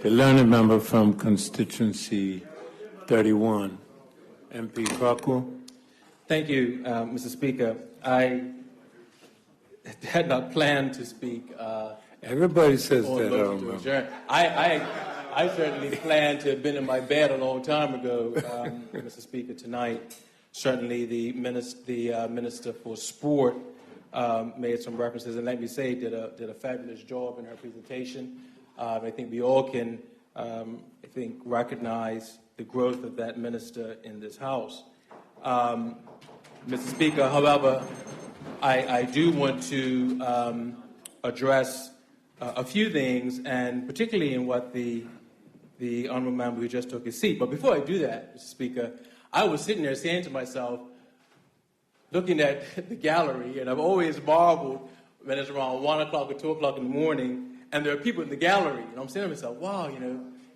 The learned member from constituency 31, MP Crockwell. Thank you, Mr. Speaker. I had not planned to speak. Everybody says that. To adjourn. I certainly planned to have been in my bed a long time ago, Mr. Speaker. Tonight, certainly the Minister for Sport made some references, and let me say, did a fabulous job in her presentation. I think we all can, recognize the growth of that minister in this House. Mr. Speaker, however, I do want to address a few things, and particularly in what the honourable member who just took his seat. But before I do that, Mr. Speaker, I was sitting there saying to myself, looking at the gallery, and I've always marveled when it's around 1 o'clock or 2 o'clock in the morning, and there are people in the gallery, and I'm saying to myself, wow,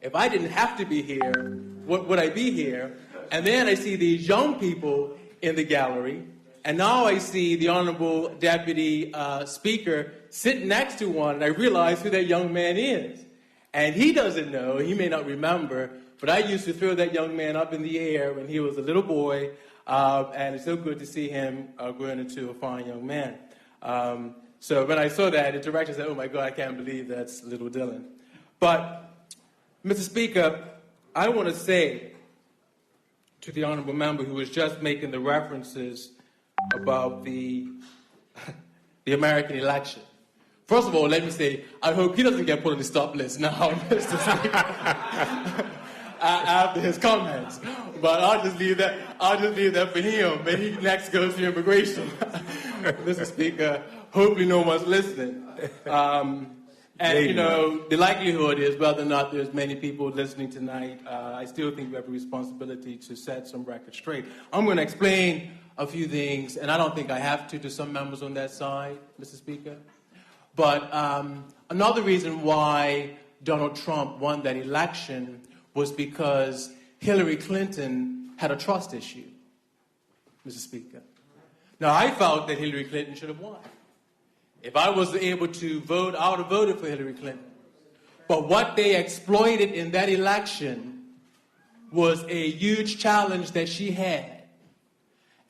if I didn't have to be here, would I be here? And then I see these young people in the gallery, and now I see the Honorable Deputy Speaker sitting next to one, and I realize who that young man is. And he doesn't know, he may not remember, but I used to throw that young man up in the air when he was a little boy, and it's so good to see him growing into a fine young man. So when I saw that, the director said, oh my God, I can't believe that's little Dylan. But, Mr. Speaker, I want to say to the honorable member who was just making the references about the American election. First of all, let me say, I hope he doesn't get put on the stop list now, Mr. Speaker, after his comments. But I'll just leave that for him. When he next goes to immigration, Mr. Speaker, hopefully no one's listening. And, the likelihood is whether or not there's many people listening tonight, I still think we have a responsibility to set some records straight. I'm going to explain a few things, and I don't think I have to some members on that side, Mr. Speaker. But another reason why Donald Trump won that election was because Hillary Clinton had a trust issue, Mr. Speaker. Now, I felt that Hillary Clinton should have won. If I was able to vote, I would have voted for Hillary Clinton. But what they exploited in that election was a huge challenge that she had.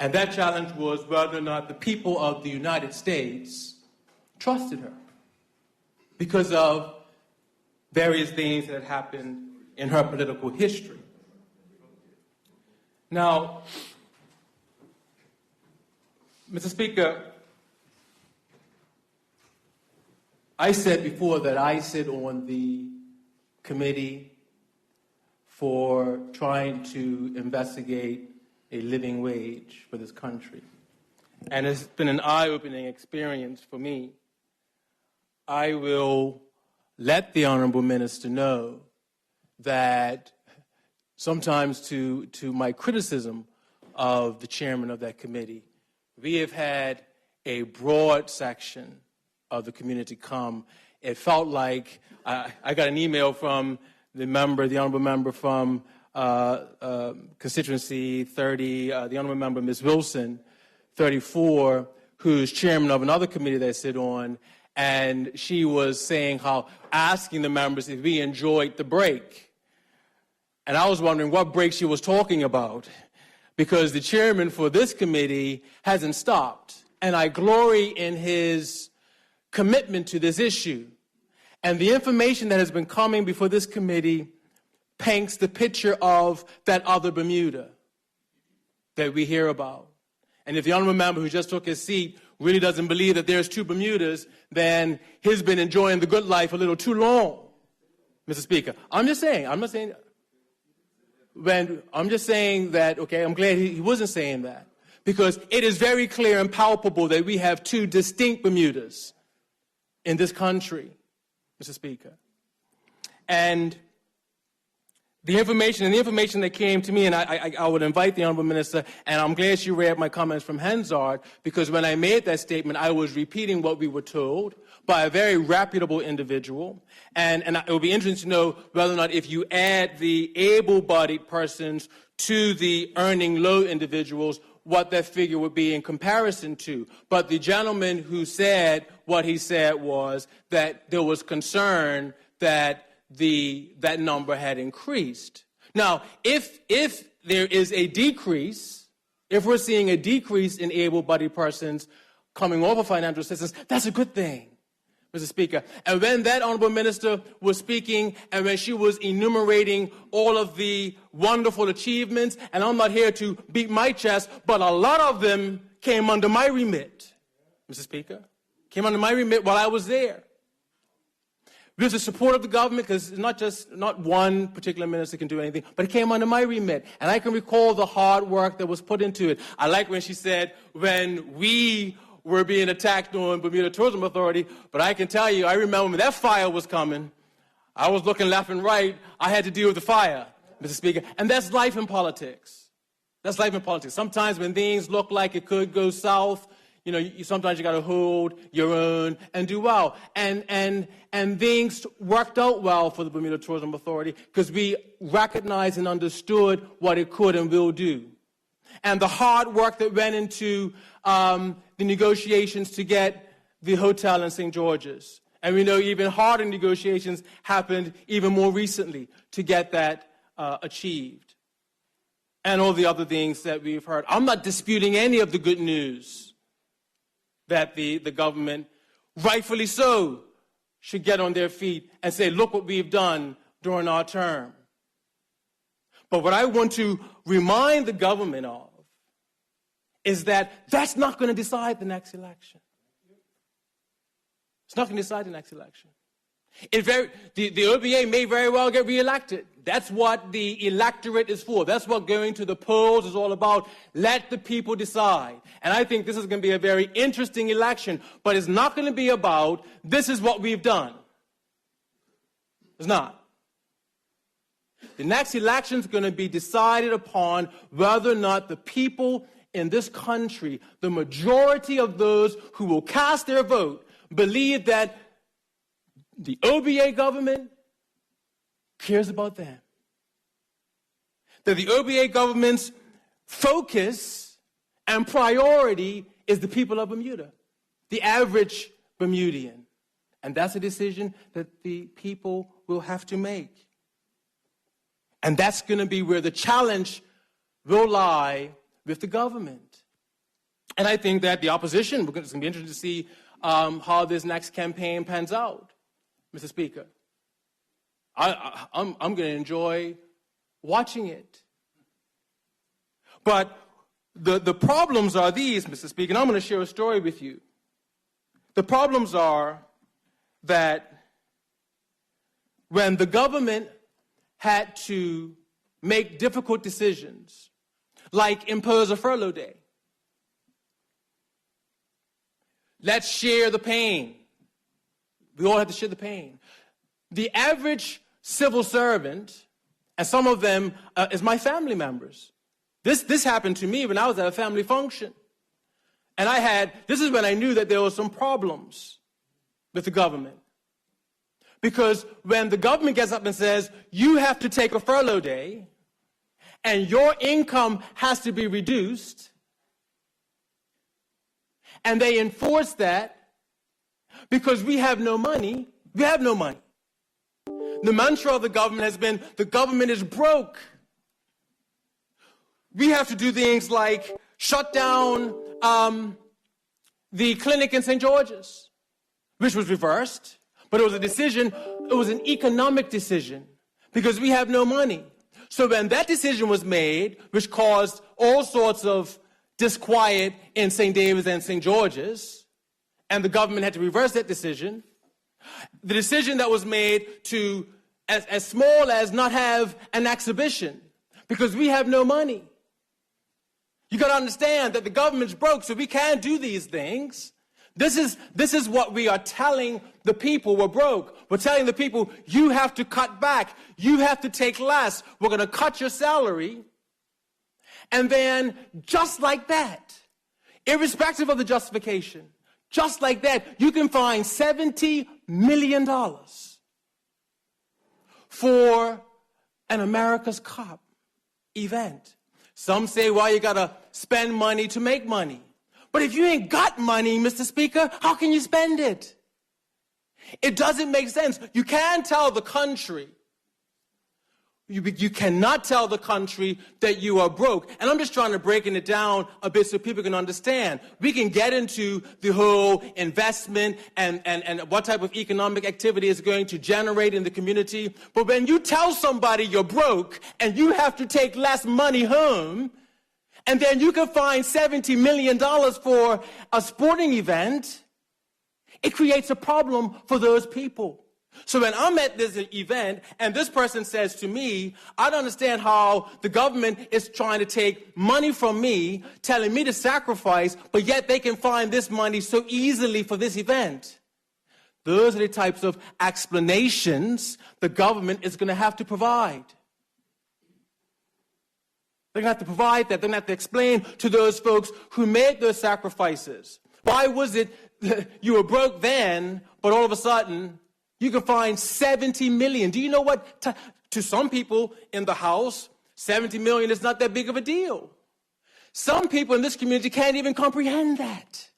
And that challenge was whether or not the people of the United States trusted her because of various things that had happened in her political history. Now, Mr. Speaker, I said before that I sit on the committee for trying to investigate a living wage for this country. And it's been an eye-opening experience for me. I will let the Honorable Minister know that sometimes to my criticism of the chairman of that committee, we have had a broad section of the community come. It felt like I got an email from the honorable member from constituency 30, the honorable member, Ms. Wilson, 34, who's chairman of another committee that I sit on, and she was saying asking the members if we enjoyed the break. And I was wondering what break she was talking about, because the chairman for this committee hasn't stopped. And I glory in his commitment to this issue. And the information that has been coming before this committee paints the picture of that other Bermuda that we hear about. And if the honorable member who just took his seat really doesn't believe that there's two Bermudas, then he's been enjoying the good life a little too long, Mr. Speaker. I'm just saying that, okay, I'm glad he wasn't saying that, because it is very clear and palpable that we have two distinct Bermudas in this country, Mr. Speaker. And the information that came to me, and I would invite the Honorable Minister, and I'm glad she read my comments from Hansard, because when I made that statement, I was repeating what we were told by a very reputable individual. And it would be interesting to know whether or not if you add the able-bodied persons to the earning low individuals, what that figure would be in comparison to. But the gentleman who said what he said was that there was concern that that number had increased. Now, if there is a decrease, if we're seeing a decrease in able-bodied persons coming off of financial assistance, that's a good thing, Mr. Speaker. And when that honorable minister was speaking and when she was enumerating all of the wonderful achievements, and I'm not here to beat my chest, but a lot of them came under my remit, Mr. Speaker, came under my remit while I was there. With the support of the government, because it's not one particular minister can do anything, but it came under my remit. And I can recall the hard work that was put into it. I like when she said, when we were being attacked on Bermuda Tourism Authority, but I can tell you, I remember when that fire was coming, I was looking left and right, I had to deal with the fire, Mr. Speaker. And that's life in politics. That's life in politics. Sometimes when things look like it could go south, sometimes you got to hold your own and do well. And things worked out well for the Bermuda Tourism Authority because we recognized and understood what it could and will do. And the hard work that went into the negotiations to get the hotel in St. George's. And we know even harder negotiations happened even more recently to get that achieved. And all the other things that we've heard. I'm not disputing any of the good news that the government, rightfully so, should get on their feet and say, look what we've done during our term. But what I want to remind the government of is that that's not going to decide the next election. It's not going to decide the next election. The OBA may very well get reelected. That's what the electorate is for. That's what going to the polls is all about. Let the people decide. And I think this is going to be a very interesting election, but it's not going to be about this is what we've done. It's not. The next election is going to be decided upon whether or not the people in this country, the majority of those who will cast their vote, believe that the OBA government cares about them. That the OBA government's focus and priority is the people of Bermuda, the average Bermudian. And that's a decision that the people will have to make. And that's going to be where the challenge will lie with the government. And I think that the opposition, it's going to be interesting to see how this next campaign pans out. Mr. Speaker, I'm going to enjoy watching it. But the problems are these, Mr. Speaker, and I'm going to share a story with you. The problems are that when the government had to make difficult decisions, like impose a furlough day, let's share the pain. We all have to share the pain. The average civil servant, and some of them is my family members. This happened to me when I was at a family function. And this is when I knew that there were some problems with the government. Because when the government gets up and says, you have to take a furlough day, and your income has to be reduced, and they enforce that, because we have no money, we have no money. The mantra of the government has been, the government is broke. We have to do things like shut down the clinic in St. George's, which was reversed, but it was a decision, it was an economic decision, because we have no money. So when that decision was made, which caused all sorts of disquiet in St. David's and St. George's, and the government had to reverse that decision. The decision that was made to, as small as not have an exhibition, because we have no money. You got to understand that the government's broke, so we can't do these things. This is what we are telling the people. We're broke. We're telling the people, you have to cut back. You have to take less. We're going to cut your salary. And then, just like that, irrespective of the justification, just like that, you can find $70 million for an America's Cup event. Some say, well, you got to spend money to make money. But if you ain't got money, Mr. Speaker, how can you spend it? It doesn't make sense. You can't tell the country. You cannot tell the country that you are broke. And I'm just trying to breaking it down a bit so people can understand. We can get into the whole investment and what type of economic activity is going to generate in the community. But when you tell somebody you're broke and you have to take less money home, and then you can find $70 million for a sporting event, it creates a problem for those people. So when I'm at this event and this person says to me, I don't understand how the government is trying to take money from me, telling me to sacrifice, but yet they can find this money so easily for this event. Those are the types of explanations the government is going to have to provide. They're going to have to provide that. They're going to have to explain to those folks who made those sacrifices. Why was it you were broke then, but all of a sudden you can find 70 million. Do you know what, to some people in the House, 70 million is not that big of a deal. Some people in this community can't even comprehend that.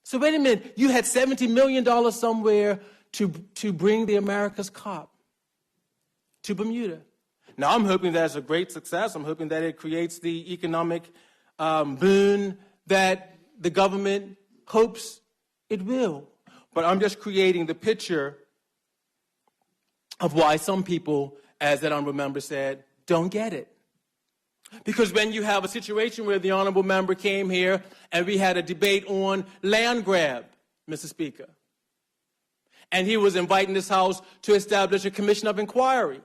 So wait a minute, you had $70 million somewhere to bring the America's Cup to Bermuda. Now I'm hoping that's a great success. I'm hoping that it creates the economic boon that the government hopes it will. But I'm just creating the picture of why some people, as that honorable member said, don't get it. Because when you have a situation where the honorable member came here and we had a debate on land grab, Mr. Speaker, and he was inviting this House to establish a commission of inquiry.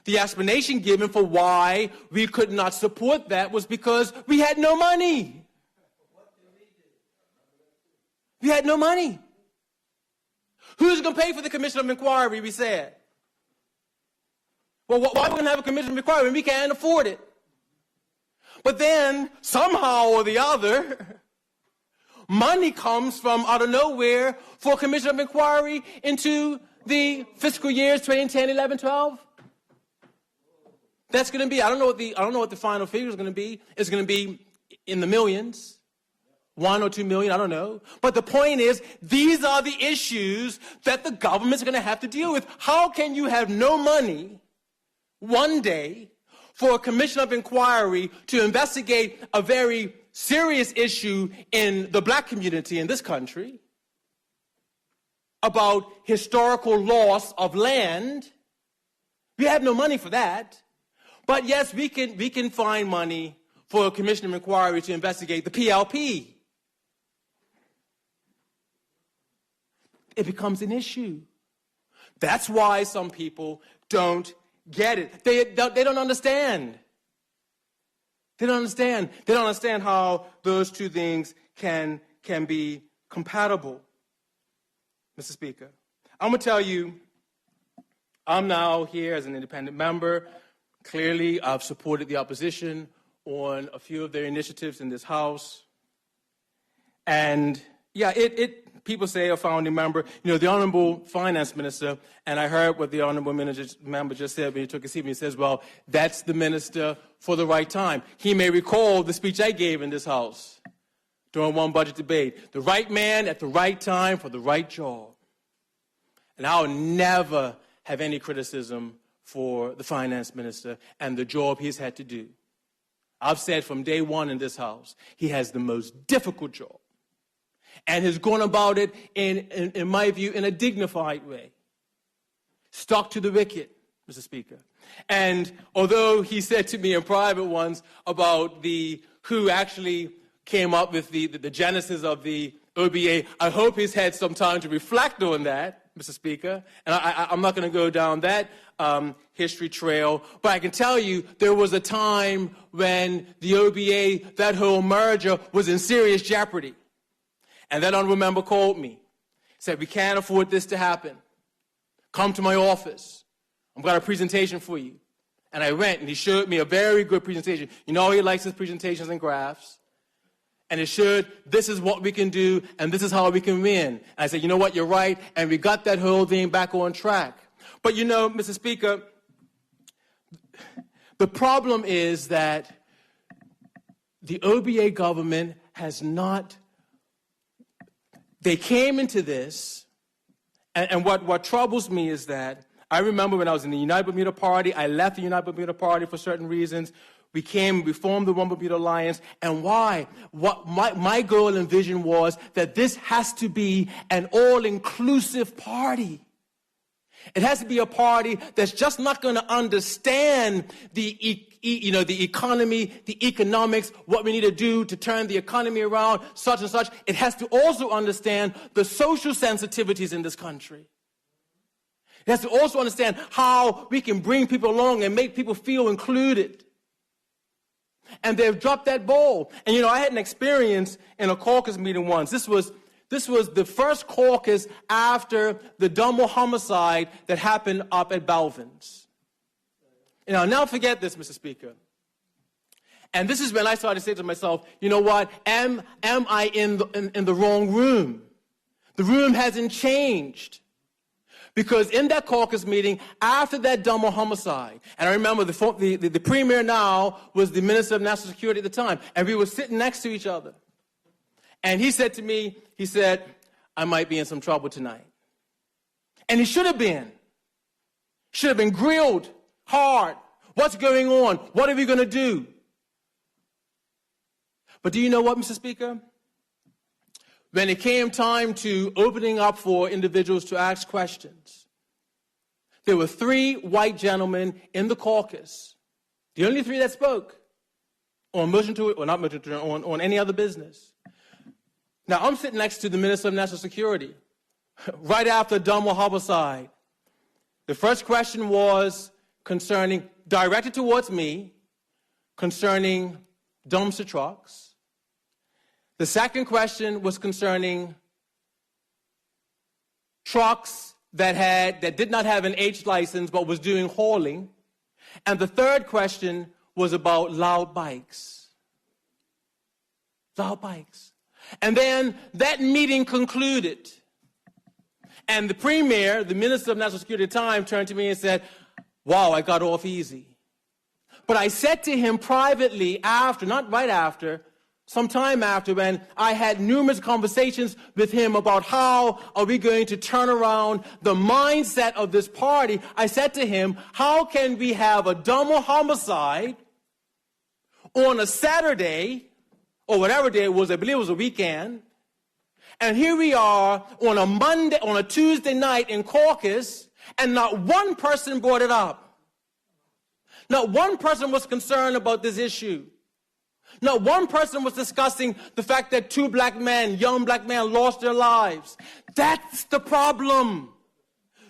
The explanation given for why we could not support that was because we had no money. We had no money. Who's going to pay for the commission of inquiry, we said? Well, why are we going to have a commission of inquiry when we can't afford it? But then, somehow or the other, money comes from out of nowhere for a commission of inquiry into the fiscal years 2010, 11, 12. That's going to be, I don't know what the final figure is going to be. It's going to be in the millions. 1 or 2 million, I don't know. But the point is, these are the issues that the government's going to have to deal with. How can you have no money one day for a commission of inquiry to investigate a very serious issue in the black community in this country about historical loss of land? We have no money for that. But yes, we can find money for a commission of inquiry to investigate the PLP. It becomes an issue. That's why some people don't get it. They don't understand. They don't understand. They don't understand how those two things can be compatible. Mr. Speaker, I'm going to tell you, I'm now here as an independent member. Clearly, I've supported the opposition on a few of their initiatives in this House. And yeah, people say a founding member, the Honorable Finance Minister, and I heard what the Honorable Member just said when he took a seat. He says, well, that's the minister for the right time. He may recall the speech I gave in this House during one budget debate. The right man at the right time for the right job. And I'll never have any criticism for the Finance Minister and the job he's had to do. I've said from day one in this House, he has the most difficult job. And has gone about it, in my view, in a dignified way. Stuck to the wicket, Mr. Speaker. And although he said to me in private once about who actually came up with the genesis of the OBA, I hope he's had some time to reflect on that, Mr. Speaker. And I'm not going to go down that history trail, but I can tell you there was a time when the OBA, that whole merger, was in serious jeopardy. And that honorable member called me, said, we can't afford this to happen. Come to my office. I've got a presentation for you. And I went, and he showed me a very good presentation. He likes his presentations and graphs. And it showed, this is what we can do, and this is how we can win. And I said, you know what, you're right, and we got that whole thing back on track. But Mr. Speaker, the problem is that the OBA government has not. They came into this And what troubles me is that I remember when I was in the United Bermuda Party, I left the United Bermuda Party for certain reasons. We formed the One Bermuda Alliance. And why? What my goal and vision was that this has to be an all-inclusive party. It has to be a party that's just not going to understand the economy, the economics, what we need to do to turn the economy around, such and such. It has to also understand the social sensitivities in this country. It has to also understand how we can bring people along and make people feel included. And they've dropped that ball. And, I had an experience in a caucus meeting once. This was the first caucus after the Dunmore homicide that happened up at Balvin's. And I'll never forget this, Mr. Speaker. And this is when I started to say to myself, you know what, am I in the wrong room? The room hasn't changed. Because in that caucus meeting, after that Dunmore homicide, and I remember the premier now was the Minister of National Security at the time, and we were sitting next to each other. And he said to me, I might be in some trouble tonight. And he should have been. Should have been grilled hard. What's going on? What are we going to do? But do you know what, Mr. Speaker? When it came time to opening up for individuals to ask questions, there were 3 white gentlemen in the caucus, the only 3 that spoke on on any other business. Now, I'm sitting next to the Minister of National Security right after Dunmore homicide. The first question was directed towards me, concerning dumpster trucks. The second question was concerning trucks that did not have an H license but was doing hauling. And the third question was about loud bikes. Loud bikes. And then that meeting concluded. And the premier, the Minister of National Security at the time, turned to me and said, wow, I got off easy. But I said to him privately after, not right after, some time after, when I had numerous conversations with him about how are we going to turn around the mindset of this party, I said to him, how can we have a Dunmore homicide on a Saturday, or whatever day it was, I believe it was a weekend, and here we are on a Tuesday night in caucus, and not one person brought it up. Not one person was concerned about this issue. Not one person was discussing the fact that 2 young black men lost their lives. That's the problem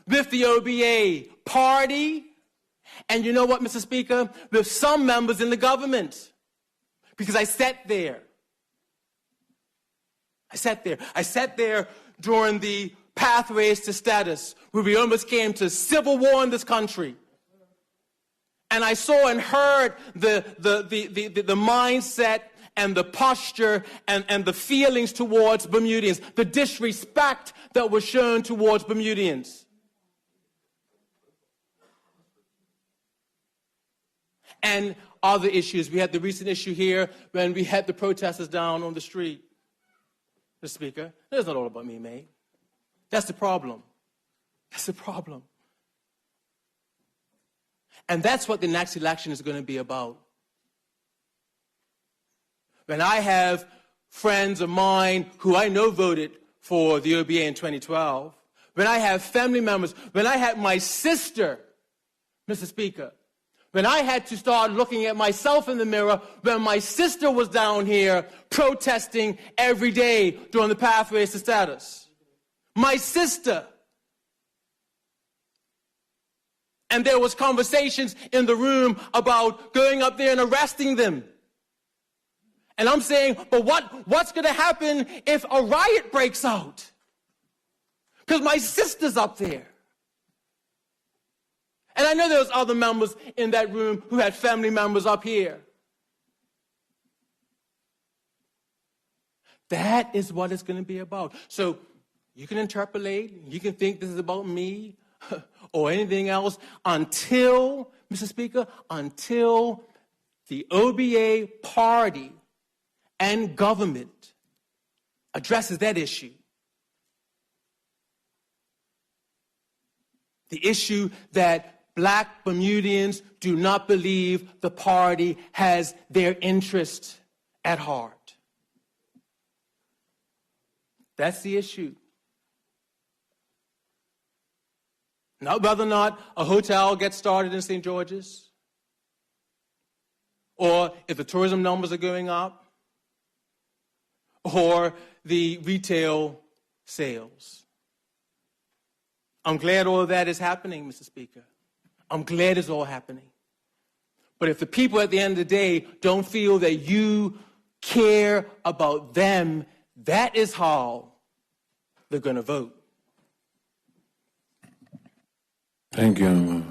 with the OBA party. And you know what, Mr. Speaker? With some members in the government. Because I sat there. I sat there during the pathways to status, where we almost came to civil war in this country. And I saw and heard the mindset and the posture and the feelings towards Bermudians, the disrespect that was shown towards Bermudians. And other issues. We had the recent issue here when we had the protesters down on the street. Mr. Speaker, it's not all about me, mate. That's the problem. That's the problem. And that's what the next election is going to be about. When I have friends of mine who I know voted for the OBA in 2012, when I have family members, when I had my sister, Mr. Speaker, when I had to start looking at myself in the mirror, when my sister was down here protesting every day during the pathways to status. My sister. And there was conversations in the room about going up there and arresting them. And I'm saying, but what's going to happen if a riot breaks out? Because my sister's up there. And I know there was other members in that room who had family members up here. That is what it's going to be about. So you can interpolate, you can think this is about me, or anything else until, Mr. Speaker, until the OBA party and government addresses that issue. The issue that black Bermudians do not believe the party has their interest at heart. That's the issue. Not whether or not a hotel gets started in St. George's, or if the tourism numbers are going up, or the retail sales. I'm glad all of that is happening, Mr. Speaker. I'm glad it's all happening. But if the people at the end of the day don't feel that you care about them, that is how they're going to vote. Thank you, Honorable.